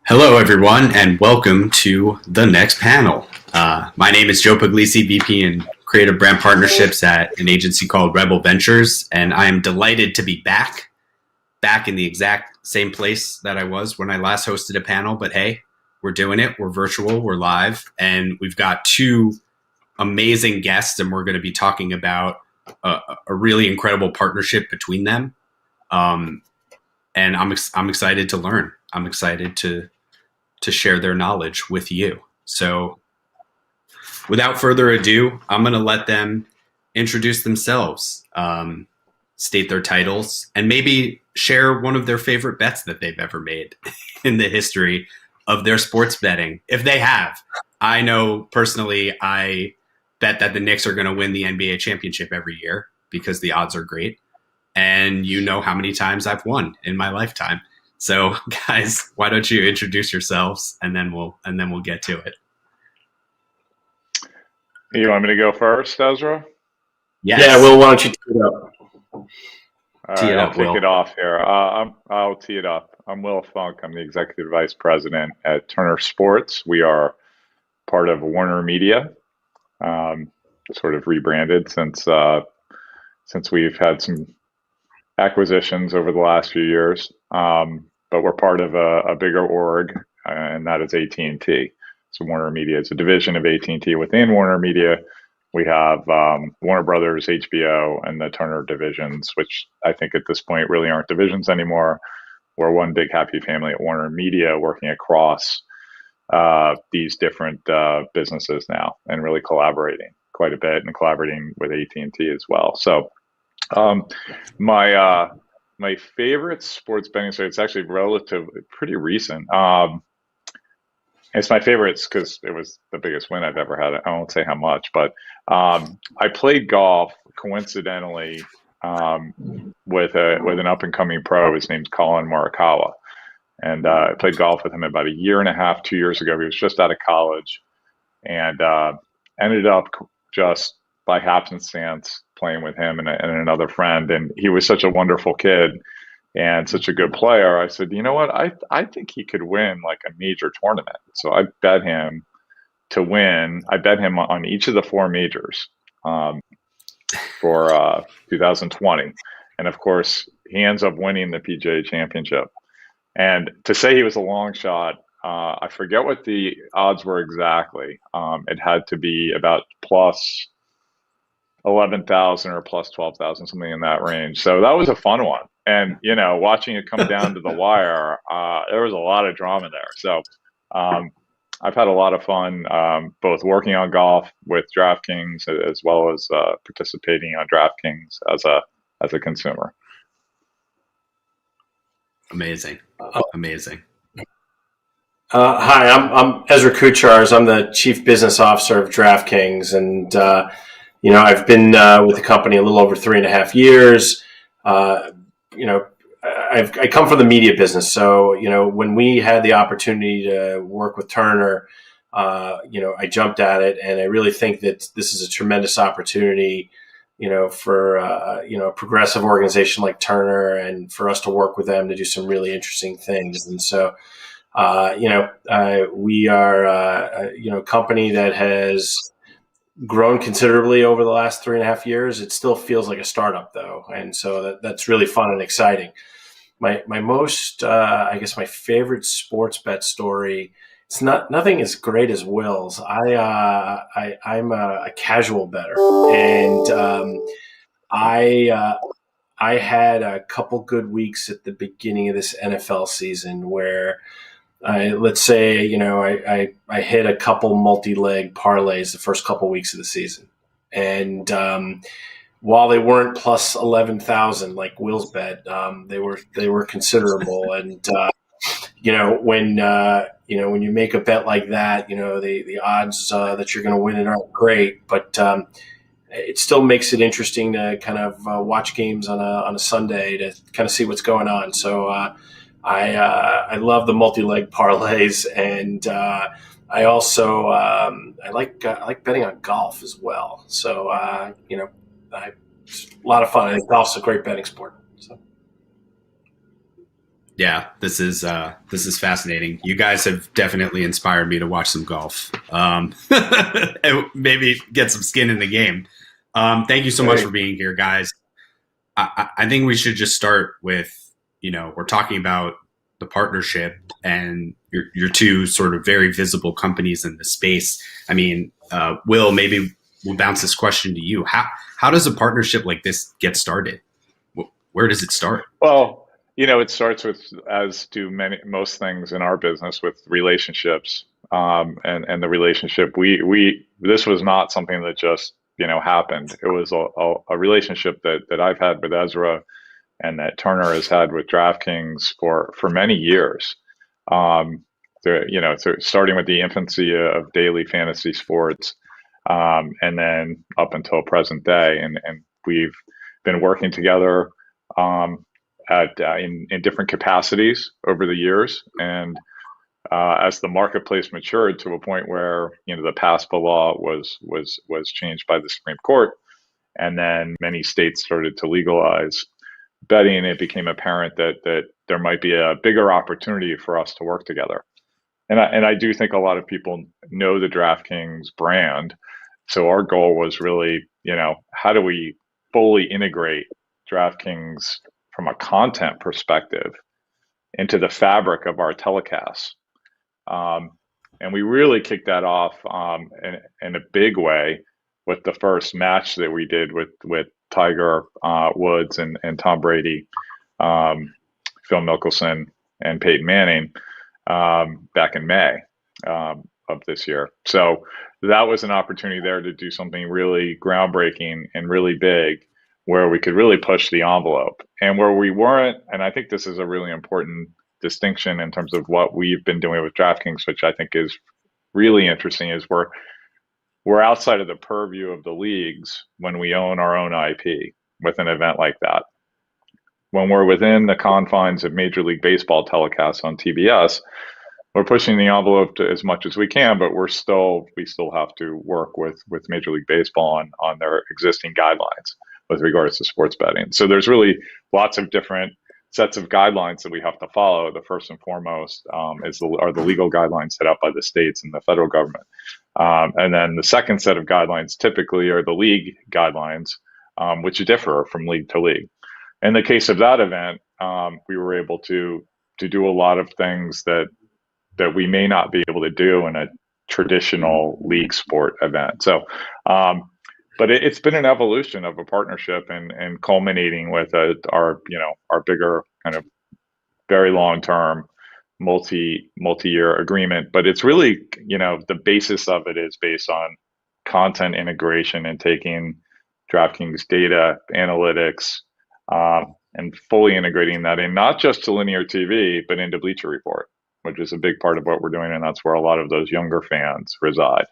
Hello, everyone, and welcome to the next panel. My name is Joe Puglisi, VP and Creative Brand Partnerships at an agency called Rebel Ventures, and I am delighted to be back in the exact same place that I was when I last hosted a panel. But hey, we're doing it. We're virtual. We're live, and we've got two amazing guests, and we're going to be talking about a really incredible partnership between them. And I'm excited to learn. I'm excited to share their knowledge with you. So without further ado, I'm going to let them introduce themselves, state their titles, and maybe share one of their favorite bets that they've ever made in the history of their sports betting, if they have. I know personally, I bet that the Knicks are going to win the NBA championship every year because the odds are great. And you know how many times I've won in my lifetime. So, guys, why don't you introduce yourselves, and then we'll get to it. You want me to go first, Ezra? Yes. Yeah, Will, why don't you tee it up? All right, I'll kick it off here. I'll tee it up. I'm Will Funk. I'm the Executive Vice President at Turner Sports. We are part of Warner Media, sort of rebranded since we've had some acquisitions over the last few years, but we're part of a bigger org, and that is AT&T. So Warner Media is a division of AT&T. Within Warner Media, we have Warner Brothers, HBO, and the Turner divisions, which I think at this point really aren't divisions anymore. We're one big happy family at Warner Media, working across these different businesses now, and really collaborating quite a bit, and collaborating with AT&T as well. So my favorite sports betting site, it's actually relatively pretty recent. It's my favorites because it was the biggest win I've ever had. I won't say how much, but I played golf coincidentally with an up and coming pro. His name's Colin Morikawa, and I played golf with him about a year and a half, 2 years ago. He was just out of college, and ended up just by happenstance playing with him and another friend. And he was such a wonderful kid and such a good player. I said, you know what? I think he could win like a major tournament. So I bet him to win. I bet him on each of the four majors for 2020. And of course, he ends up winning the PGA Championship. And to say he was a long shot, I forget what the odds were exactly. It had to be about plus 11,000 or plus 12,000, something in that range. So that was a fun one. And, watching it come down to the wire, there was a lot of drama there. So I've had a lot of fun, both working on golf with DraftKings as well as participating on DraftKings as a consumer. Amazing. Amazing. Hi, I'm Ezra Kucharz. I'm the Chief Business Officer of DraftKings, and I've been with the company a little over 3.5 years. I come from the media business, so when we had the opportunity to work with Turner, I jumped at it, and I really think that this is a tremendous opportunity, for a progressive organization like Turner, and for us to work with them to do some really interesting things. And so, we are a company that has grown considerably over the last 3.5 years. It still feels like a startup, though, and so that's really fun and exciting. My most, I guess, my favorite sports bet story. It's nothing as great as Will's. I'm a casual bettor, and I had a couple good weeks at the beginning of this NFL season where, let's say, I hit a couple multi-leg parlays the first couple weeks of the season, and while they weren't plus 11,000 like Will's bet, they were considerable. And when you make a bet like that, the odds that you're going to win it aren't great, but it still makes it interesting to kind of watch games on a Sunday to kind of see what's going on. So I love the multi-leg parlays, and I also I like betting on golf as well. So it's a lot of fun. I think golf's a great betting sport. So. Yeah, this is fascinating. You guys have definitely inspired me to watch some golf, and maybe get some skin in the game. Thank you so much for being here, guys. I think we should just start with, we're talking about the partnership and your two sort of very visible companies in the space. I mean, Will, maybe we'll bounce this question to you. How does a partnership like this get started? Where does it start? Well, it starts with, as do most things in our business, with relationships. And the relationship, this was not something that just, happened. It was a relationship that I've had with Ezra and that Turner has had with DraftKings for many years. Starting with the infancy of daily fantasy sports, and then up until present day. And we've been working together in different capacities over the years, and as the marketplace matured to a point where the PASPA law was changed by the Supreme Court, and then many states started to legalize betting, it became apparent that there might be a bigger opportunity for us to work together. And I do think a lot of people know the DraftKings brand, so our goal was really, how do we fully integrate DraftKings from a content perspective into the fabric of our telecasts. And we really kicked that off in a big way with the first match that we did with Tiger Woods and Tom Brady, Phil Mickelson, and Peyton Manning back in May of this year. So that was an opportunity there to do something really groundbreaking and really big, where we could really push the envelope, and where we weren't. And I think this is a really important distinction in terms of what we've been doing with DraftKings, which I think is really interesting, is we're outside of the purview of the leagues when we own our own IP with an event like that. When we're within the confines of Major League Baseball telecasts on TBS, we're pushing the envelope as much as we can, but we still have to work with Major League Baseball on their existing guidelines with regards to sports betting. So there's really lots of different sets of guidelines that we have to follow. The first and foremost are the legal guidelines set out by the states and the federal government. And then the second set of guidelines typically are the league guidelines, which differ from league to league. In the case of that event, we were able to do a lot of things that we may not be able to do in a traditional league sport event. So, but it's been an evolution of a partnership, and culminating with our bigger kind of very long-term multi-year agreement. But it's really, the basis of it is based on content integration and taking DraftKings data analytics and fully integrating that in, not just to linear TV, but into Bleacher Report, which is a big part of what we're doing. And that's where a lot of those younger fans reside.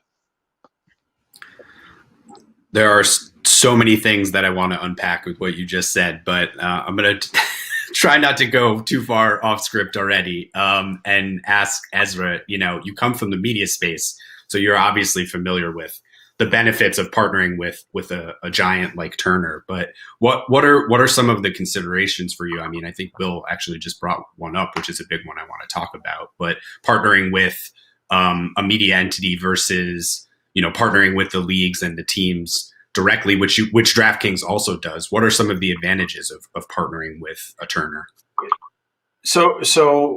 There are so many things that I want to unpack with what you just said, but I'm going to try not to go too far off script already, and ask Ezra, you come from the media space, so you're obviously familiar with the benefits of partnering with a giant like Turner. But what are some of the considerations for you? I mean, I think Bill actually just brought one up, which is a big one I want to talk about. But partnering with a media entity versus partnering with the leagues and the teams directly, which DraftKings also does. What are some of the advantages of partnering with a Turner? So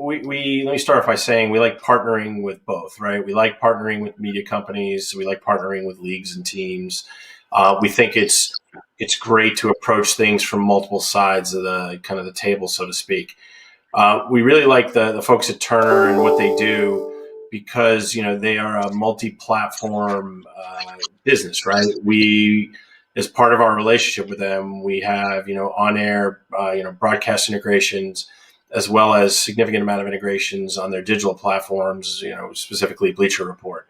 we let me start off by saying we like partnering with both, right? We like partnering with media companies. We like partnering with leagues and teams. We think it's great to approach things from multiple sides of the kind of the table, so to speak. We really like the folks at Turner and what they do, because they are a multi-platform business, right? We, as part of our relationship with them, we have on-air broadcast integrations, as well as significant amount of integrations on their digital platforms, specifically Bleacher Report.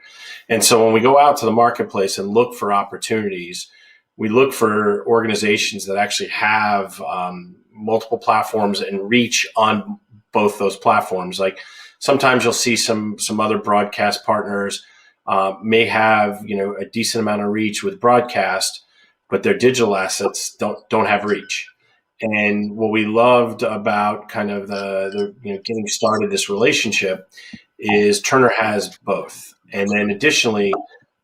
And so when we go out to the marketplace and look for opportunities, we look for organizations that actually have multiple platforms and reach on both those platforms. Like sometimes you'll see some other broadcast partners may have a decent amount of reach with broadcast, but their digital assets don't have reach. And what we loved about kind of the getting started this relationship is Turner has both. And then additionally,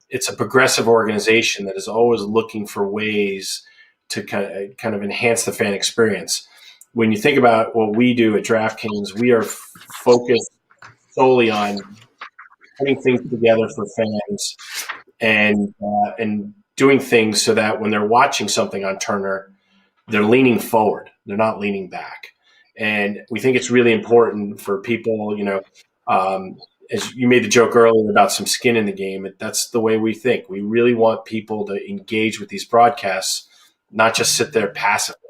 it's a progressive organization that is always looking for ways to kind of enhance the fan experience. When you think about what we do at DraftKings, we are focused solely on putting things together for fans and doing things so that when they're watching something on Turner, they're leaning forward. They're not leaning back. And we think it's really important for people, as you made the joke earlier about some skin in the game, that's the way we think. We really want people to engage with these broadcasts, not just sit there passively.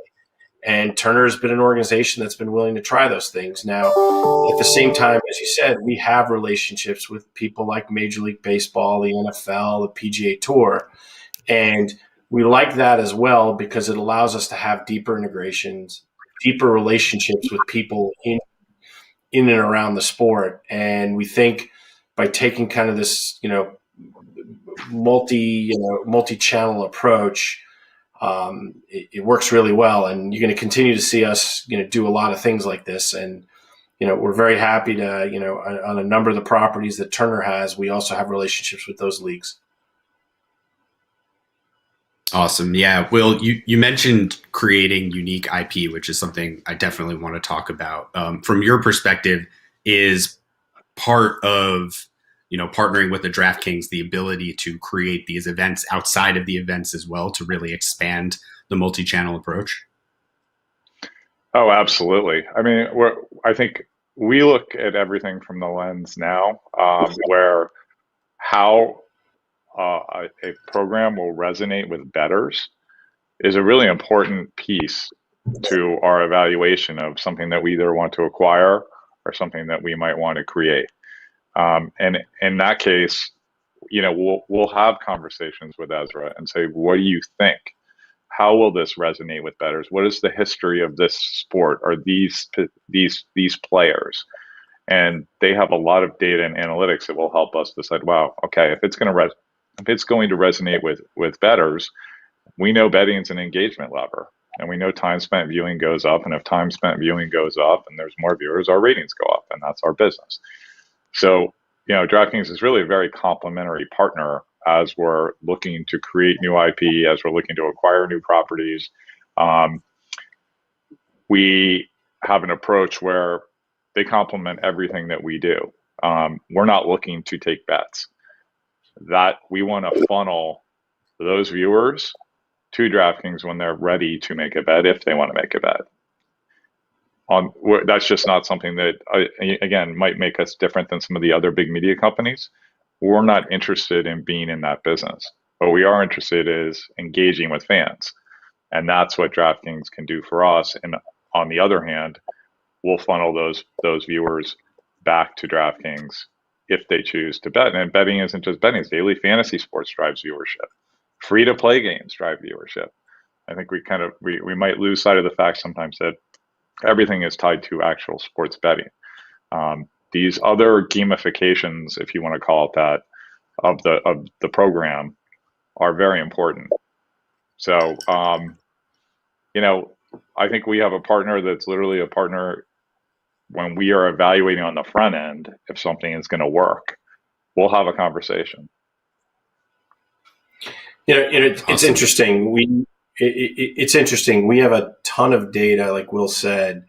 And Turner has been an organization that's been willing to try those things. Now, at the same time, as you said, we have relationships with people like Major League Baseball, the NFL, the PGA Tour. And we like that as well because it allows us to have deeper integrations, deeper relationships with people in and around the sport. And we think by taking kind of this, multi-channel approach, it works really well. And you're going to continue to see us, do a lot of things like this. And, we're very happy to, on a number of the properties that Turner has, we also have relationships with those leagues. Awesome. Yeah. Will, you mentioned creating unique IP, which is something I definitely want to talk about. From your perspective, is part of, partnering with the DraftKings, the ability to create these events outside of the events as well to really expand the multi-channel approach? Oh, absolutely. I mean, I think we look at everything from the lens now where how a program will resonate with bettors is a really important piece to our evaluation of something that we either want to acquire or something that we might want to create. And in that case, we'll have conversations with Ezra and say, what do you think? How will this resonate with bettors? What is the history of this sport or these players? And they have a lot of data and analytics that will help us decide, wow, okay, if it's going to resonate with bettors, we know betting is an engagement lever, and we know time spent viewing goes up. And if time spent viewing goes up and there's more viewers, our ratings go up, and that's our business. So, DraftKings is really a very complementary partner as we're looking to create new IP, as we're looking to acquire new properties. We have an approach where they complement everything that we do. We're not looking to take bets. That we want to funnel those viewers to DraftKings when they're ready to make a bet, if they want to make a bet. That's just not something that, again, might make us different than some of the other big media companies. We're not interested in being in that business. What we are interested in is engaging with fans. And that's what DraftKings can do for us. And on the other hand, we'll funnel those viewers back to DraftKings if they choose to bet. And betting isn't just betting. Daily fantasy sports drives viewership. Free-to-play games drive viewership. I think we might lose sight of the fact sometimes that everything is tied to actual sports betting. These other gamifications, if you want to call it that, of the program are very important. So, I think we have a partner that's literally a partner when we are evaluating on the front end if something is going to work. We'll have a conversation. It's interesting. It's interesting. We have a ton of data, like Will said,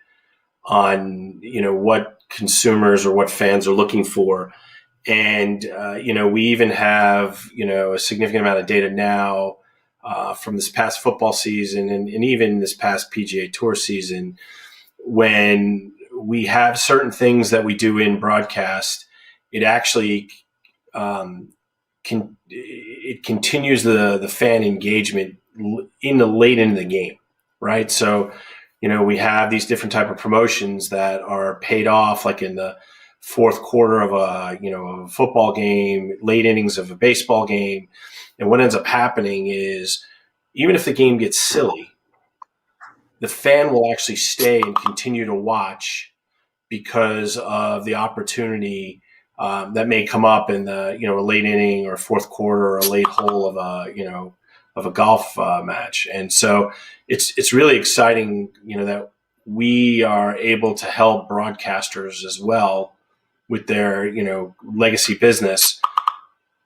on what consumers or what fans are looking for, and we even have a significant amount of data now from this past football season and even this past PGA Tour season. When we have certain things that we do in broadcast, it actually it continues the fan engagement in the late into the game, right? So, we have these different type of promotions that are paid off, like in the fourth quarter of a football game, late innings of a baseball game. And what ends up happening is, even if the game gets silly, the fan will actually stay and continue to watch because of the opportunity that may come up in the a late inning or fourth quarter or a late hole of a of a golf match. And so it's really exciting, that we are able to help broadcasters as well with their, legacy business.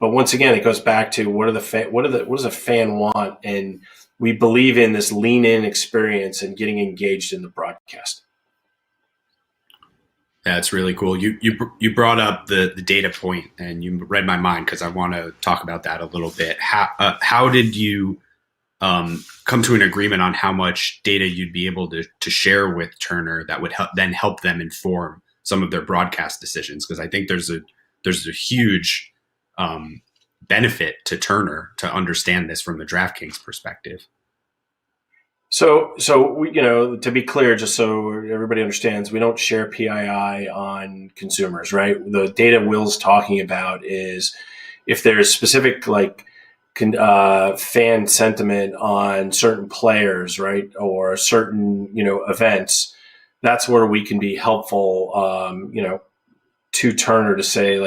But once again, it goes back to what does a fan want? And we believe in this lean in experience and getting engaged in the broadcast. That's really cool. You brought up the data point, and you read my mind because I want to talk about that a little bit. How did you come to an agreement on how much data you'd be able to share with Turner that would help them inform some of their broadcast decisions? Because I think there's a huge benefit to Turner to understand this from the DraftKings perspective. So we, to be clear, just so everybody understands, we don't share PII on consumers, right? The data Will's talking about is if there's specific fan sentiment on certain players, right, or certain events. That's where we can be helpful, to Turner to say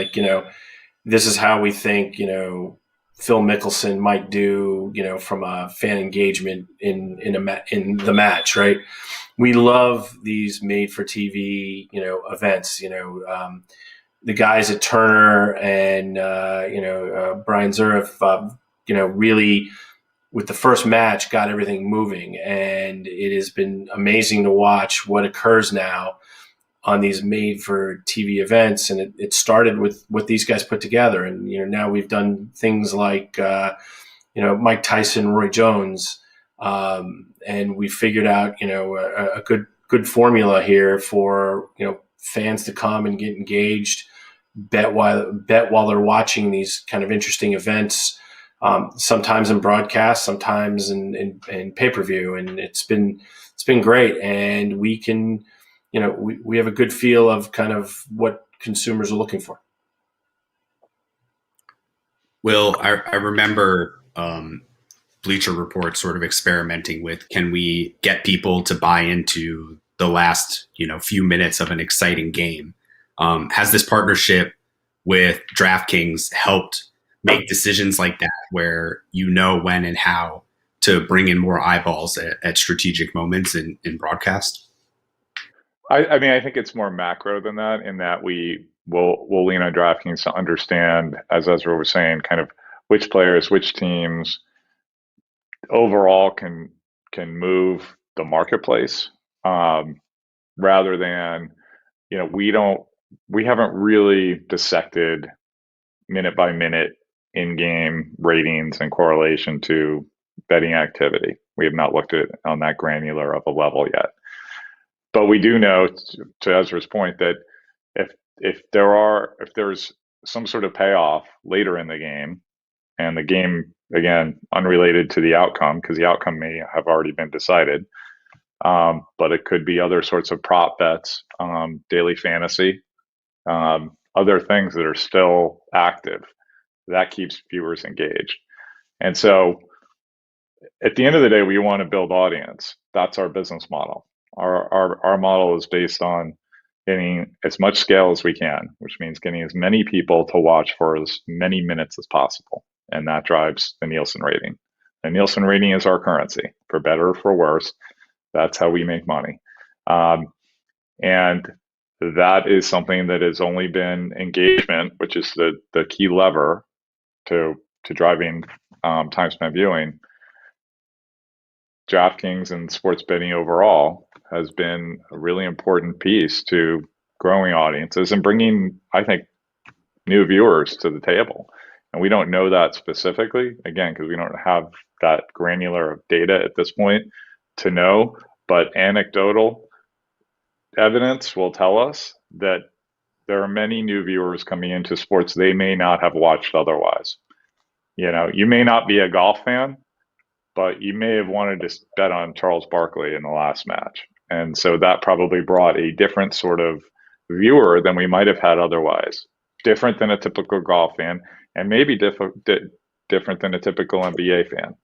this is how we think Phil Mickelson might do, from a fan engagement in the match, right? We love these made for TV, events. The guys at Turner and Brian Zurif, really with the first match got everything moving, and it has been amazing to watch what occurs now on these made for TV events. And it started with what these guys put together. And, now we've done things like, Mike Tyson, Roy Jones. And we figured out, a good formula here for, fans to come and get engaged, bet while they're watching these kind of interesting events, sometimes in broadcast, sometimes in pay-per-view. And it's been great. And we can, we have a good feel of kind of what consumers are looking for. Will, I remember Bleacher Report sort of experimenting with, can we get people to buy into the last, few minutes of an exciting game? Has this partnership with DraftKings helped make decisions like that, where when and how to bring in more eyeballs at strategic moments in broadcast? I mean, I think it's more macro than that, in that we'll lean on DraftKings to understand, as Ezra was saying, kind of which players, which teams overall can move the marketplace, rather than, we haven't really dissected minute by minute in-game ratings and correlation to betting activity. We have not looked at it on that granular of a level yet. But we do know, to Ezra's point, that if there's some sort of payoff later in the game, and the game, again, unrelated to the outcome, because the outcome may have already been decided, but it could be other sorts of prop bets, daily fantasy, other things that are still active, that keeps viewers engaged. And so at the end of the day, we want to build audience. That's our business model. Our model is based on getting as much scale as we can, which means getting as many people to watch for as many minutes as possible. And that drives the Nielsen rating. The Nielsen rating is our currency, for better or for worse. That's how we make money. And that is something that has only been engagement, which is the key lever to driving time spent viewing. DraftKings and sports betting overall has been a really important piece to growing audiences and bringing, I think, new viewers to the table. And we don't know that specifically, again, because we don't have that granular data at this point to know, but anecdotal evidence will tell us that there are many new viewers coming into sports they may not have watched otherwise. You may not be a golf fan, but you may have wanted to bet on Charles Barkley in the last match. And so that probably brought a different sort of viewer than we might have had otherwise. Different than a typical golf fan, and maybe different than a typical NBA fan.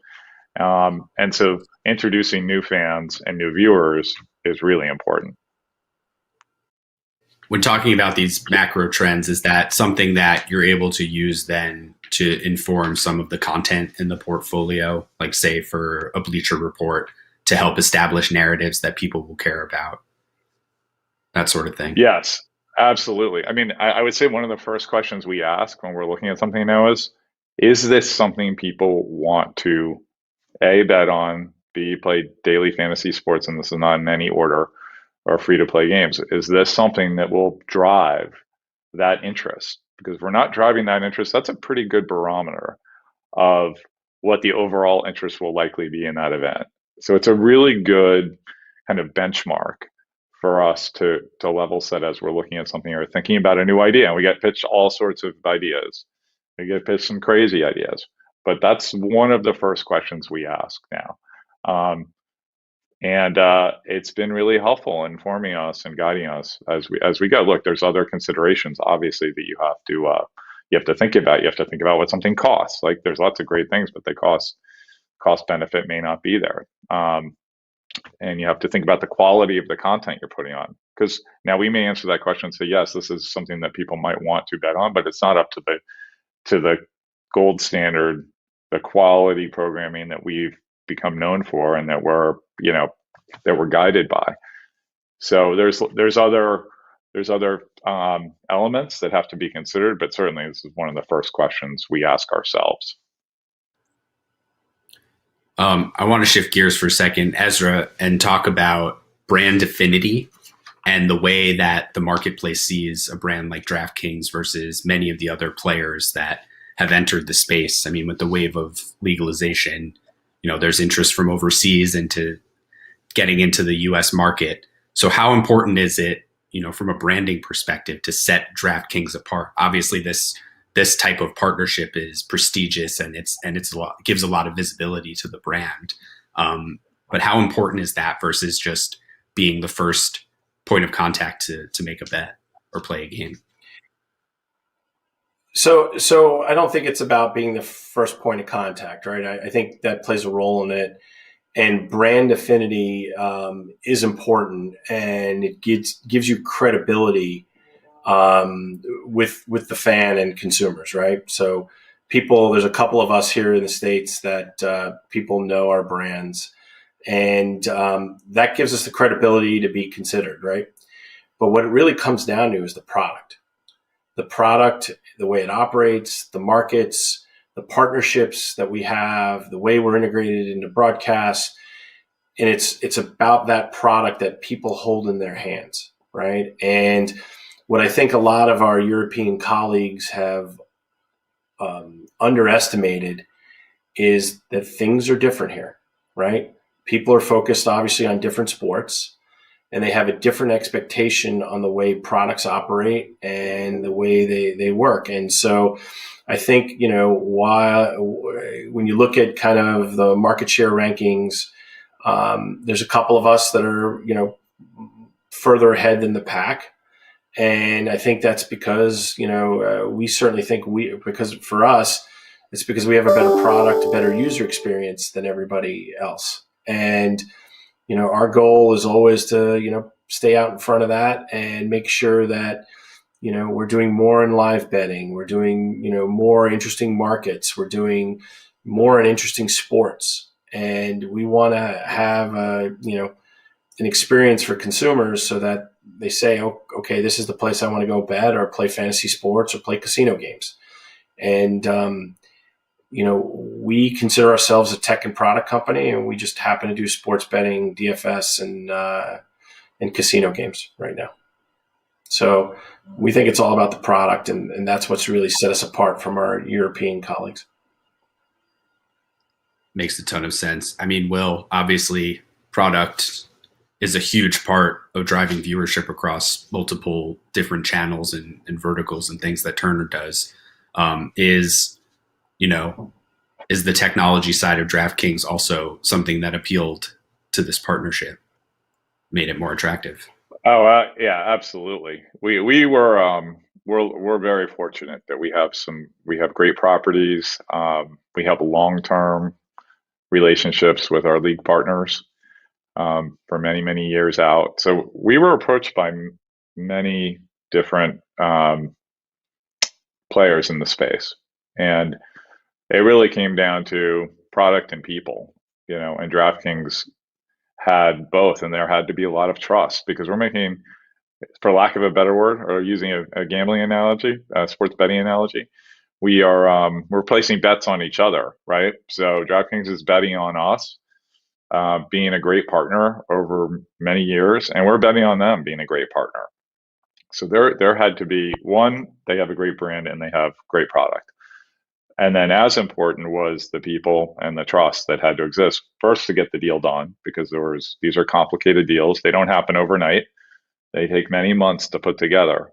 And so introducing new fans and new viewers is really important. When talking about these macro trends, is that something that you're able to use then to inform some of the content in the portfolio, like say for a Bleacher Report, to help establish narratives that people will care about, that sort of thing? Yes, absolutely. I mean, I would say one of the first questions we ask when we're looking at something now is this something people want to A, bet on, B, play daily fantasy sports, and this is not in any order, or free to play games? Is this something that will drive that interest? Because if we're not driving that interest, that's a pretty good barometer of what the overall interest will likely be in that event. So it's a really good kind of benchmark for us to level set as we're looking at something or thinking about a new idea. And we get pitched all sorts of ideas. We get pitched some crazy ideas. But that's one of the first questions we ask now. And it's been really helpful in informing us and guiding us as we go. Look, there's other considerations, obviously, that you have to think about. You have to think about what something costs. Like, there's lots of great things, but the cost benefit may not be there. And you have to think about the quality of the content you're putting on. Because now we may answer that question and say, yes, this is something that people might want to bet on, but it's not up to the gold standard, the quality programming that we've become known for and that we're guided by. So there's other elements that have to be considered, but certainly this is one of the first questions we ask ourselves. I want to shift gears for a second, Ezra, and talk about brand affinity and the way that the marketplace sees a brand like DraftKings versus many of the other players that have entered the space. I mean, with the wave of legalization, there's interest from overseas into getting into the US market. So how important is it, from a branding perspective, to set DraftKings apart? Obviously, this type of partnership is prestigious and gives a lot of visibility to the brand. But how important is that versus just being the first point of contact to make a bet or play a game? So I don't think it's about being the first point of contact, right? I think that plays a role in it. And brand affinity is important, and it gives you credibility with the fan and consumers, right? So there's a couple of us here in the States that people know our brands, and that gives us the credibility to be considered, right? But what it really comes down to is the product, the way it operates, the markets, the partnerships that we have, the way we're integrated into broadcast. And it's about that product that people hold in their hands, right? And what I think a lot of our European colleagues have underestimated is that things are different here, right? People are focused obviously on different sports, and they have a different expectation on the way products operate and the way they work. And so I think, when you look at kind of the market share rankings, there's a couple of us that are, further ahead than the pack. And I think that's because, we certainly think because for us, it's because we have a better product, a better user experience than everybody else. And, our goal is always to, stay out in front of that and make sure that, we're doing more in live betting. We're doing, more interesting markets. We're doing more in interesting sports. And we want to have, an experience for consumers so that they say, oh, okay, this is the place I want to go bet or play fantasy sports or play casino games. And, we consider ourselves a tech and product company, and we just happen to do sports betting, DFS, and casino games right now. So we think it's all about the product, and that's what's really set us apart from our European colleagues. Makes a ton of sense. I mean, Will, obviously product is a huge part of driving viewership across multiple different channels and verticals and things that Turner does. Is the technology side of DraftKings also something that appealed to this partnership, made it more attractive? Oh, yeah, absolutely. We're very fortunate that we have great properties. We have long-term relationships with our league partners for many, many years out. So we were approached by many different players in the space. And it really came down to product and people, and DraftKings had both, and there had to be a lot of trust because we're making, for lack of a better word, or using a gambling analogy, a sports betting analogy, we're placing bets on each other, right? So DraftKings is betting on us, being a great partner over many years, and we're betting on them being a great partner. So there had to be, one, they have a great brand and they have great product. And then as important was the people and the trust that had to exist first to get the deal done, because these are complicated deals. They don't happen overnight. They take many months to put together.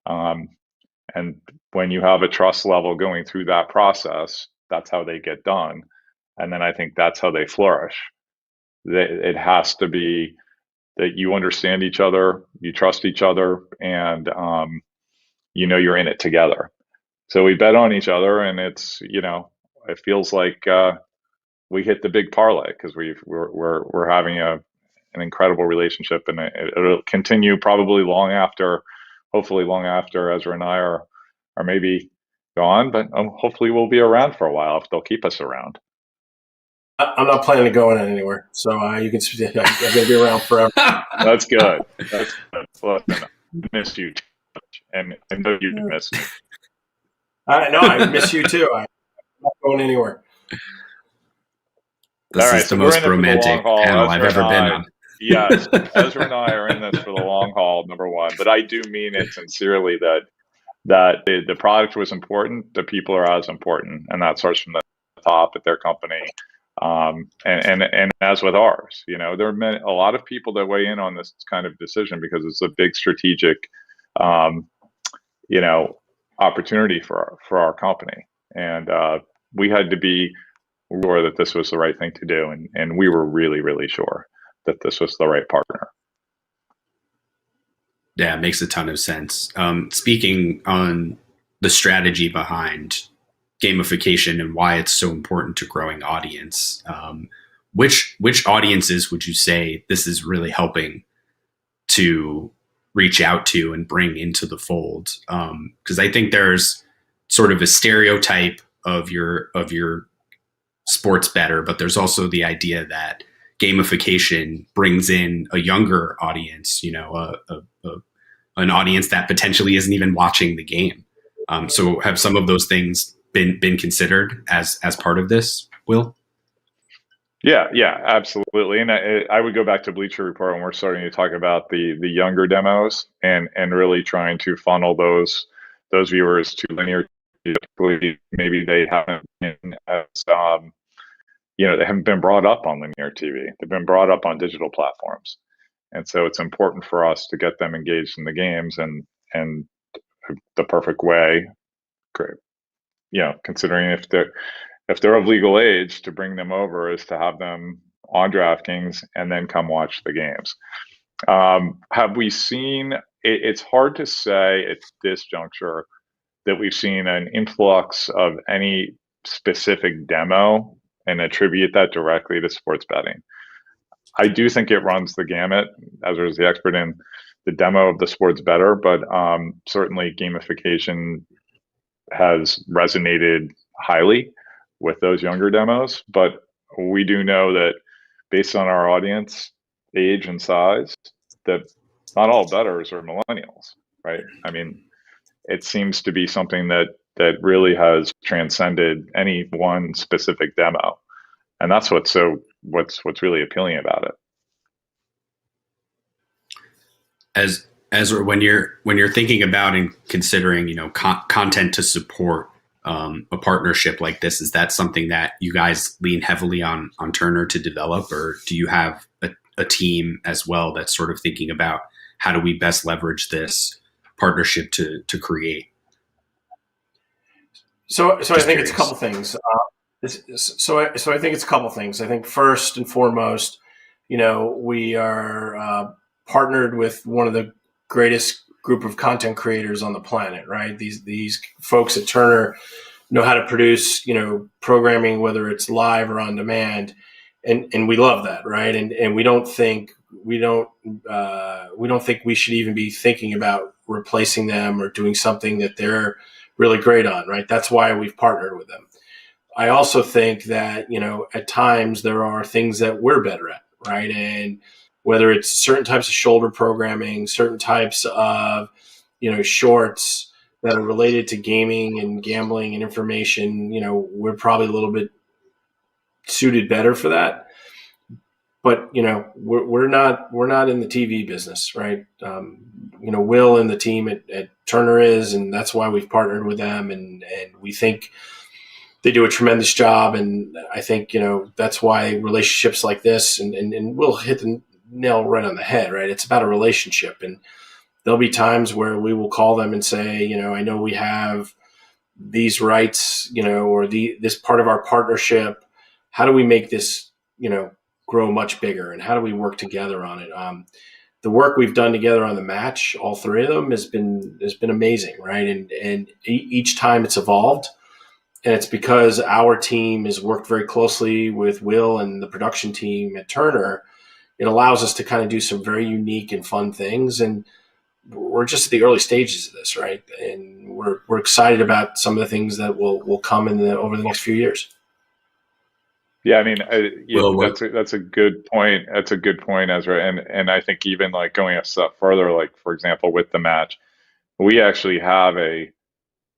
And when you have a trust level going through that process, that's how they get done. And then I think that's how they flourish. It has to be that you understand each other, you trust each other, and you're in it together. So we bet on each other, and it's it feels like we hit the big parlay because we're having an incredible relationship, and it'll continue probably hopefully long after Ezra and I are maybe gone, but hopefully we'll be around for a while if they'll keep us around. I'm not planning to go anywhere, so you can. I'm going to be around forever. That's good. That's good. Well, I miss you too much, and I know you miss me. I miss you too. I'm not going anywhere. This is the most romantic panel I've ever been on. Yes, Ezra and I are in this for the long haul, number one. But I do mean it sincerely that the product was important, the people are as important, and that starts from the top at their company. And as with ours, there are a lot of people that weigh in on this kind of decision because it's a big strategic, opportunity for our company. And we had to be sure that this was the right thing to do. And we were really, really sure that this was the right partner. Yeah, it makes a ton of sense. Speaking on the strategy behind gamification and why it's so important to growing audience, which audiences would you say this is really helping to reach out to and bring into the fold? Because I think there's sort of a stereotype of your sports bettor, but there's also the idea that gamification brings in a younger audience, an audience that potentially isn't even watching the game. So have some of those things been considered as part of this, Will? Yeah, absolutely. And I would go back to Bleacher Report when we're starting to talk about the younger demos and really trying to funnel those viewers to linear. Maybe they haven't been as they haven't been brought up on linear TV. They've been brought up on digital platforms, and so it's important for us to get them engaged in the games and the perfect way. Great. Considering if they're of legal age, to bring them over is to have them on DraftKings and then come watch the games. Have we seen? It's hard to say at this juncture that we've seen an influx of any specific demo and attribute that directly to sports betting. I do think it runs the gamut. Ezra is the expert in the demo of the sports bettor, but certainly gamification has resonated highly with those younger demos. But we do know that based on our audience age and size, that not all bettors are millennials, right? I mean, it seems to be something that really has transcended any one specific demo, and that's what's really appealing about it. As when you're thinking about and considering content to support a partnership like this, is that something that you guys lean heavily on Turner to develop, or do you have a team as well that's sort of thinking about how do we best leverage this partnership to create? So I think it's a couple things. So I think it's a couple things. I think first and foremost, we are partnered with one of the greatest group of content creators on the planet, right? These folks at Turner know how to produce, programming, whether it's live or on demand, and we love that, right? And we don't think we should even be thinking about replacing them or doing something that they're really great on, right? That's why we've partnered with them. I also think that, at times there are things that we're better at, right? And whether it's certain types of shoulder programming, certain types of, shorts that are related to gaming and gambling and information, we're probably a little bit suited better for that. But, we're not in the TV business, right? Will and the team at Turner is, and that's why we've partnered with them. And we think they do a tremendous job. And I think, that's why relationships like this, and we'll hit the nail right on the head, right? It's about a relationship. And there'll be times where we will call them and say, I know we have these rights, or this part of our partnership. How do we make this, grow much bigger? And how do we work together on it? The work we've done together on the match, all three of them, has been amazing, right? And each time it's evolved. And it's because our team has worked very closely with Will and the production team at Turner. It allows us to kind of do some very unique and fun things. And we're just at the early stages of this, right? And we're excited about some of the things that will come over the next few years. Yeah, I mean, that's a good point. That's a good point, Ezra. And I think even like going a step further, like for example, with the match, we actually have a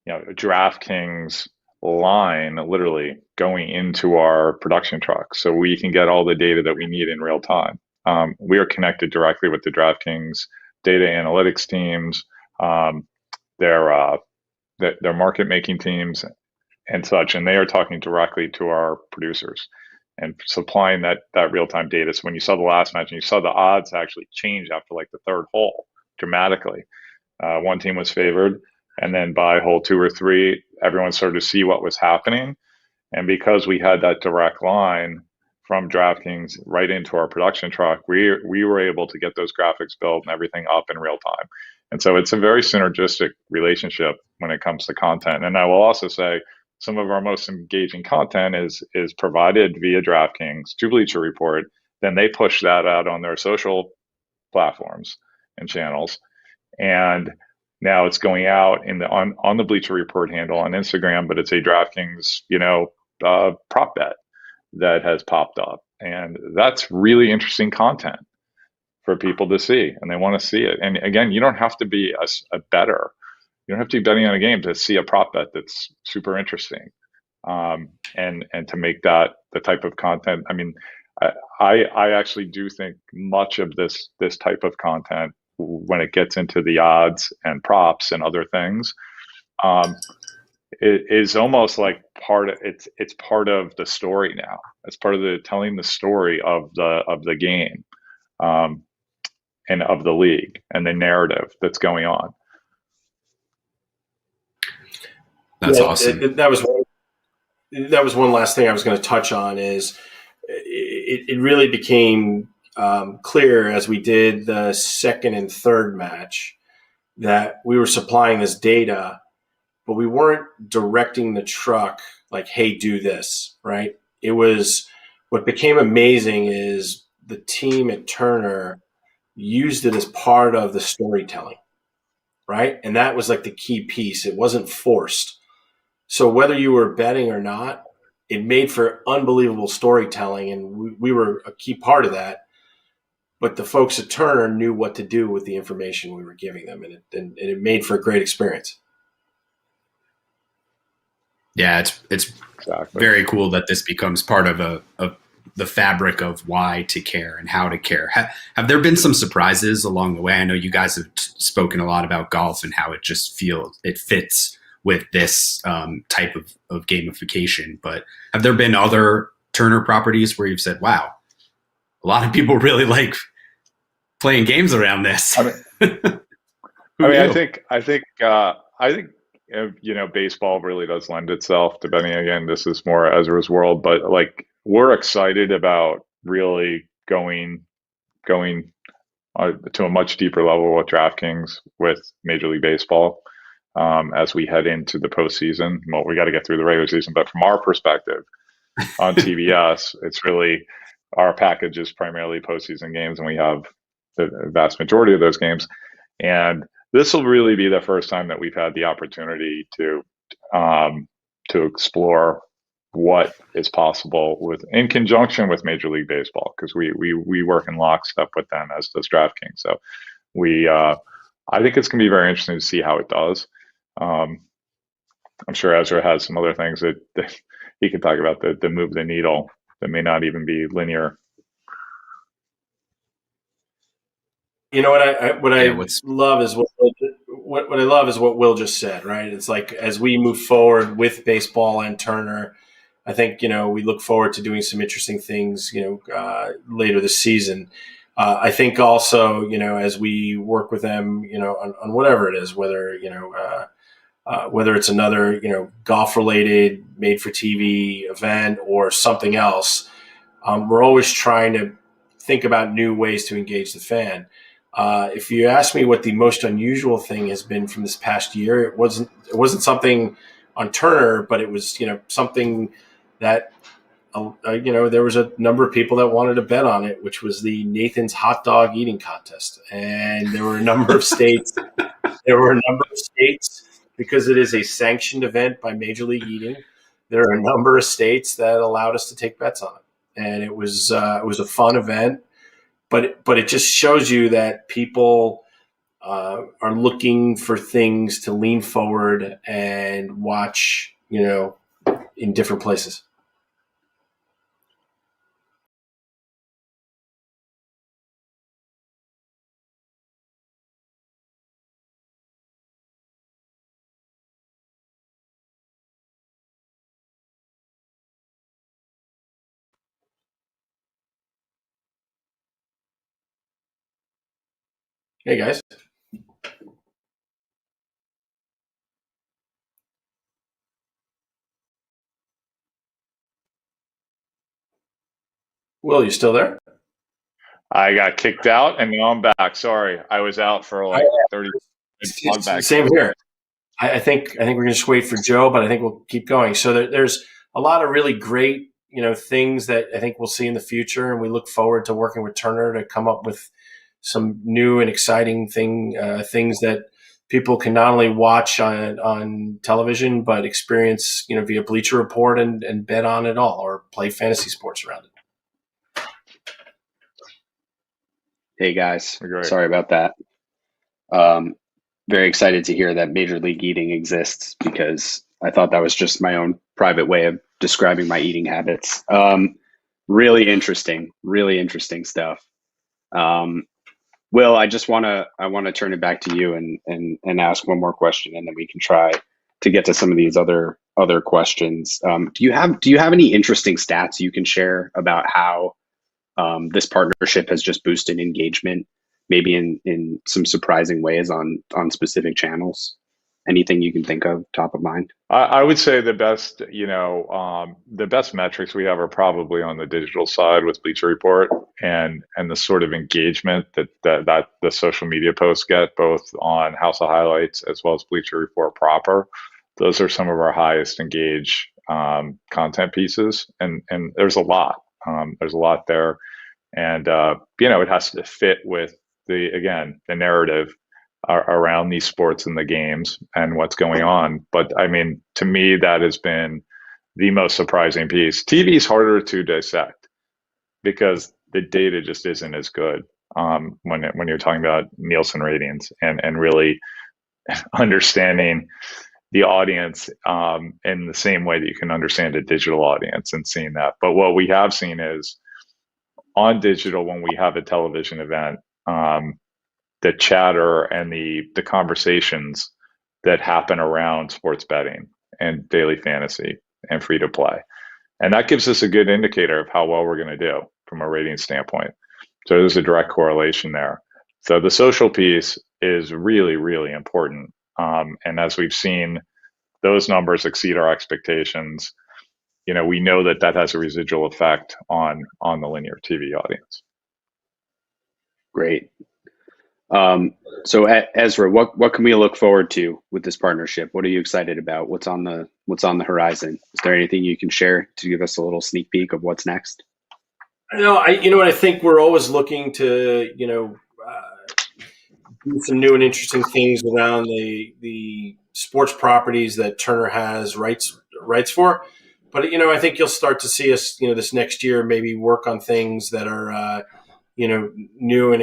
DraftKings line literally going into our production truck, so we can get all the data that we need in real time. We are connected directly with the DraftKings data analytics teams, their market making teams, and such, and they are talking directly to our producers and supplying that real time data. So when you saw the last match and you saw the odds actually change after like the third hole dramatically, one team was favored, and then by hole 2 or 3, everyone started to see what was happening. And because we had that direct line from DraftKings right into our production truck, we were able to get those graphics built and everything up in real time. And so it's a very synergistic relationship when it comes to content. And I will also say some of our most engaging content is provided via DraftKings to Bleacher Report. Then they push that out on their social platforms and channels. And now it's going out on the Bleacher Report handle on Instagram, but it's a DraftKings, prop bet that has popped up. And that's really interesting content for people to see, and they want to see it. And again, you don't have to be a bettor. You don't have to be betting on a game to see a prop bet that's super interesting. And to make that the type of content. I mean, I actually do think much of this type of content, when it gets into the odds and props and other things, it is almost like it's part of the story now. It's part of the telling the story of the game, and of the league and the narrative that's going on. That's awesome. That was one last thing I was going to touch on. Is it really became clear as we did the second and third match that we were supplying this data, but we weren't directing the truck like, hey, do this, right? It was, what became amazing is the team at Turner used it as part of the storytelling, right? And that was like the key piece. It wasn't forced. So whether you were betting or not, it made for unbelievable storytelling, and we were a key part of that. But the folks at Turner knew what to do with the information we were giving them, and it made for a great experience. Yeah, it's exactly very cool that this becomes part of the fabric of why to care and how to care. Have there been some surprises along the way? I know you guys have spoken a lot about golf and how it just it fits with this type of gamification, but have there been other Turner properties where you've said, wow, a lot of people really like playing games around this? I think baseball really does lend itself to betting. Again, this is more Ezra's world, but like, we're excited about really going to a much deeper level with DraftKings with Major League Baseball as we head into the postseason. Well, we got to get through the regular season, but from our perspective on TBS, it's really, our package is primarily postseason games, and we have the vast majority of those games. And this will really be the first time that we've had the opportunity to to explore what is possible in conjunction with Major League Baseball, because we work in lockstep with them, as does DraftKings. So I think it's going to be very interesting to see how it does. I'm sure Ezra has some other things that he could talk about that move the needle that may not even be linear. You know what I love is what I love is what Will just said, right? It's like, as we move forward with baseball and Turner, I think, we look forward to doing some interesting things, later this season. I think also, as we work with them, on whatever it is, whether it's another, golf related made for TV event or something else, we're always trying to think about new ways to engage the fan. If you ask me what the most unusual thing has been from this past year, it wasn't something on Turner, but it was, something that, there was a number of people that wanted to bet on it, which was the Nathan's hot dog eating contest. And there were a number of states, because it is a sanctioned event by Major League Eating, there are a number of states that allowed us to take bets on it. And it was a fun event. But it just shows you that people are looking for things to lean forward and watch, in different places. Hey, guys. Will, you still there? I got kicked out and now I'm back. Sorry, I was out for like 30 minutes. Same here. I think we're going to just wait for Joe, but I think we'll keep going. So there's a lot of really great, things that I think we'll see in the future, and we look forward to working with Turner to come up with some new and exciting things that people can not only watch on television, but experience, via Bleacher Report and bet on it all, or play fantasy sports around it. Hey guys, sorry about that. Very excited to hear that Major League Eating exists, because I thought that was just my own private way of describing my eating habits. Really interesting stuff. Will, I want to turn it back to you and ask one more question, and then we can try to get to some of these other questions. Do you have any interesting stats you can share about how this partnership has just boosted engagement, maybe in some surprising ways on specific channels? Anything you can think of top of mind? I would say the best, the best metrics we have are probably on the digital side with Bleacher Report and the sort of engagement that the social media posts get, both on House of Highlights as well as Bleacher Report proper. Those are some of our highest engaged content pieces, and there's a lot. There's a lot there, and it has to fit with the narrative around these sports and the games and what's going on. But I mean, to me, that has been the most surprising piece. TV is harder to dissect because the data just isn't as good when you're talking about Nielsen ratings and really understanding the audience in the same way that you can understand a digital audience and seeing that. But what we have seen is on digital, when we have a television event, the chatter and the conversations that happen around sports betting and daily fantasy and free to play. And that gives us a good indicator of how well we're going to do from a rating standpoint. So there's a direct correlation there. So the social piece is really, really important. And as we've seen those numbers exceed our expectations, we know that has a residual effect on the linear TV audience. Great. So Ezra, what can we look forward to with this partnership? What are you excited about? What's on the horizon? Is there anything you can share to give us a little sneak peek of what's next? I think we're always looking to, do some new and interesting things around the sports properties that Turner has rights for. But, I think you'll start to see us, this next year, maybe work on things that are, new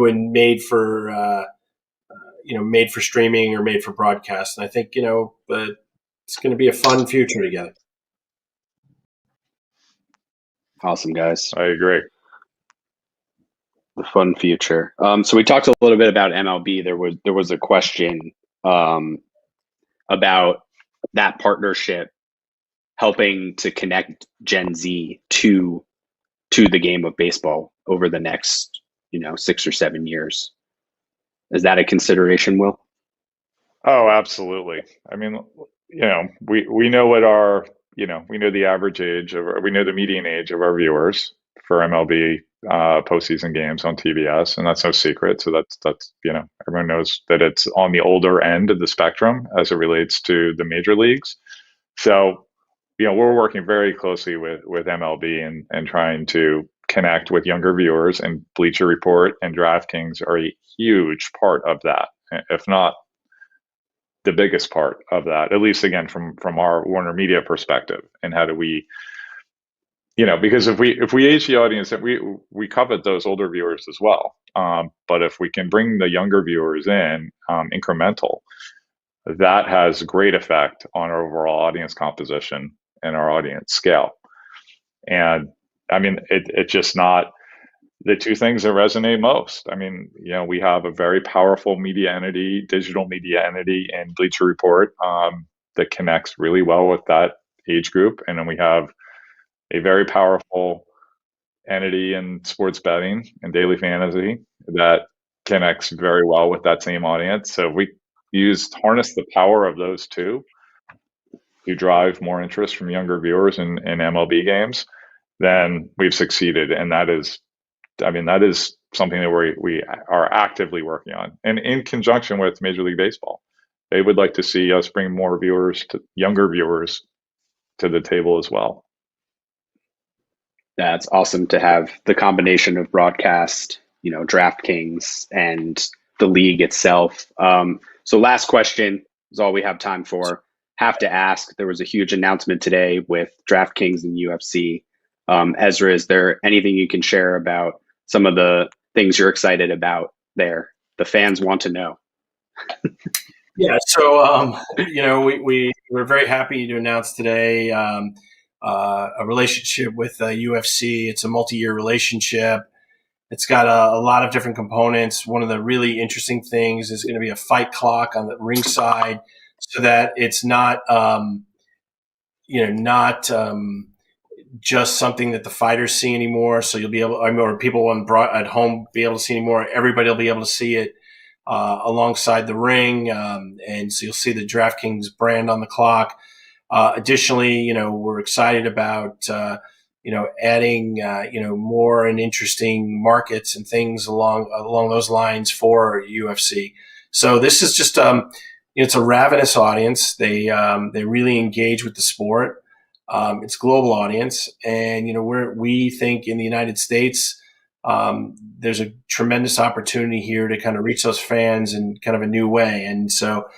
and made for, made for streaming or made for broadcast. And I think, but it's going to be a fun future together. Awesome, guys. I agree. The fun future. So we talked a little bit about MLB. There was a question about that partnership helping to connect Gen Z to the game of baseball over the next 6 or 7 years. Is that a consideration, Will? Oh, absolutely. I mean, we know what our we know the average age we know the median age of our viewers for MLB postseason games on TBS, and that's no secret. So that's everyone knows that it's on the older end of the spectrum as it relates to the major leagues. So we're working very closely with MLB and trying to connect with younger viewers, and Bleacher Report and DraftKings are a huge part of that, if not the biggest part of that, at least again from our Warner Media perspective. And how do we, because if we age the audience, we covet those older viewers as well. But if we can bring the younger viewers in incremental, that has great effect on our overall audience composition and our audience scale. And I mean, it's just not the two things that resonate most. I mean, we have a very powerful media entity, digital media entity in Bleacher Report that connects really well with that age group. And then we have a very powerful entity in sports betting and daily fantasy that connects very well with that same audience. So if we harness the power of those two to drive more interest from younger viewers in MLB games, then we've succeeded. And that is something that we are actively working on. And in conjunction with Major League Baseball, they would like to see us bring more younger viewers to the table as well. That's awesome to have the combination of broadcast, DraftKings and the league itself. So last question is all we have time for. Have to ask, there was a huge announcement today with DraftKings and UFC. Ezra, is there anything you can share about some of the things you're excited about there? The fans want to know. Yeah, so we were very happy to announce today a relationship with UFC. It's a multi-year relationship. It's got a lot of different components. One of the really interesting things is going to be a fight clock on the ringside, so that it's not just something that the fighters see anymore. So you'll be able, or people at home be able to see anymore. Everybody will be able to see it alongside the ring, and so you'll see the DraftKings brand on the clock. Additionally, we're excited about adding more and interesting markets and things along those lines for UFC. So this is just it's a ravenous audience. They really engage with the sport. It's a global audience, and we think in the United States there's a tremendous opportunity here to kind of reach those fans in kind of a new way. And so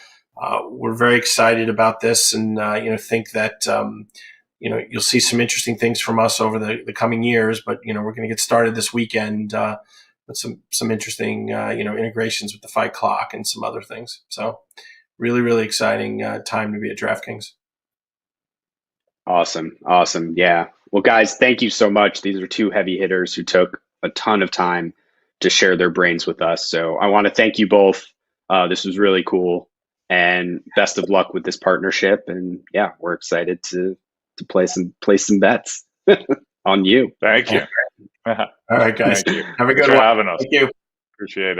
we're very excited about this, and think that you'll see some interesting things from us over the coming years. But we're going to get started this weekend with some interesting integrations with the fight clock and some other things. So really, really exciting time to be at DraftKings. Awesome. Yeah. Well, guys, thank you so much. These are two heavy hitters who took a ton of time to share their brains with us. So I want to thank you both. This was really cool, and best of luck with this partnership. And yeah, we're excited to place some bets on you. Thank you. All right, guys. Thank you. Have a good Thanks one. for having us. Thank you. Appreciate it.